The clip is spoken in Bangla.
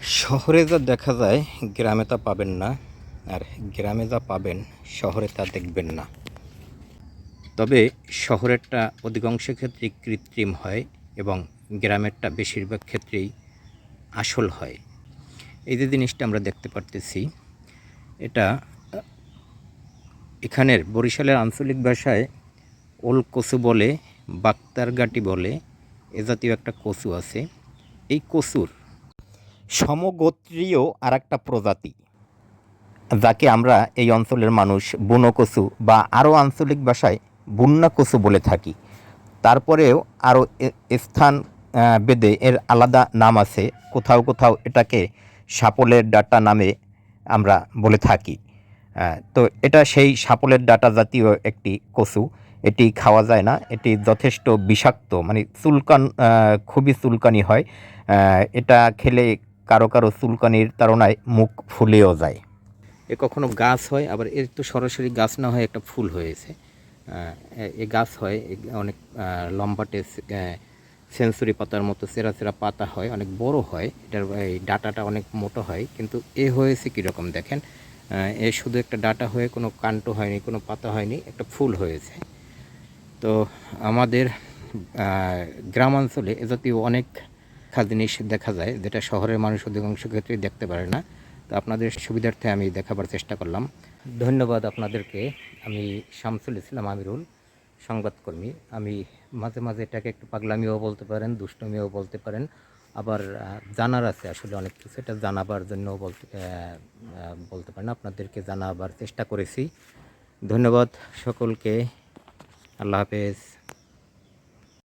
শহরে যা দেখা যায় গ্রামে তা পাবেন না, আর গ্রামে যা পাবেন শহরে তা দেখবেন না। তবে শহরেরটা অধিকাংশ ক্ষেত্রেই কৃত্রিম হয় এবং গ্রামেরটা বেশিরভাগ ক্ষেত্রেই আসল হয়। এই যে জিনিসটা আমরা দেখতে পারতেছি, এটা এখানের বরিশালের আঞ্চলিক ভাষায় ওল কচু বলে, বাক্তারগাটি বলে, এ জাতীয় একটা কচু আছে। এই কচুর সমগোত্রীয় আর একটা প্রজাতি, যাকে আমরা এই অঞ্চলের মানুষ বুনো কচু বা আরও আঞ্চলিক ভাষায় বুন্না কচু বলে থাকি। তারপরেও আরও স্থান বেদে এর আলাদা নাম আছে। কোথাও কোথাও এটাকে সাপলের ডাঁটা নামে আমরা বলে থাকি। তো এটা সেই সাপলের ডাঁটা জাতীয় একটি কচু। এটি খাওয়া যায় না, এটি যথেষ্ট বিষাক্ত, মানে খুবই চুলকানি হয়। এটা খেলে কারো কারো চুলকানির তাড়নায় মুখ ফুলেও যায়। এ কখনো গাছ হয়, আবার এর তো সরাসরি গাছ না হয় একটা ফুল হয়েছে। এ গাছ হয়, অনেক লম্বাটে সেঞ্চুরি পাতার মতো চেরা চেরা পাতা হয়, অনেক বড় হয়, এটার এই ডাঁটাটা অনেক মোটা হয়। কিন্তু এ হয়েছে কীরকম দেখেন, এ শুধু একটা ডাঁটা হয়ে কোনো কাণ্ড হয়নি, কোনো পাতা হয়নি, একটা ফুল হয়েছে। তো আমাদের গ্রামাঞ্চলে এ জাতীয় অনেক জিনিস দেখা যায়, যেটা শহরের মানুষ অধিকাংশ ক্ষেত্রেই দেখতে পারে না। তো আপনাদের সুবিধার্থে আমি দেখাবার চেষ্টা করলাম। ধন্যবাদ আপনাদেরকে। আমি শামসুল ইসলাম আমিরুল, সংবাদকর্মী। আমি মাঝে মাঝে এটাকে একটু পাগলামিও বলতে পারেন, দুষ্টমিও বলতে পারেন, আবার জানার আছে আসলে অনেক কিছু, এটা জানাবার জন্য বলতে পারেন, আপনাদেরকে জানাবার চেষ্টা করেছি। ধন্যবাদ সকলকে। আল্লাহ হাফেজ।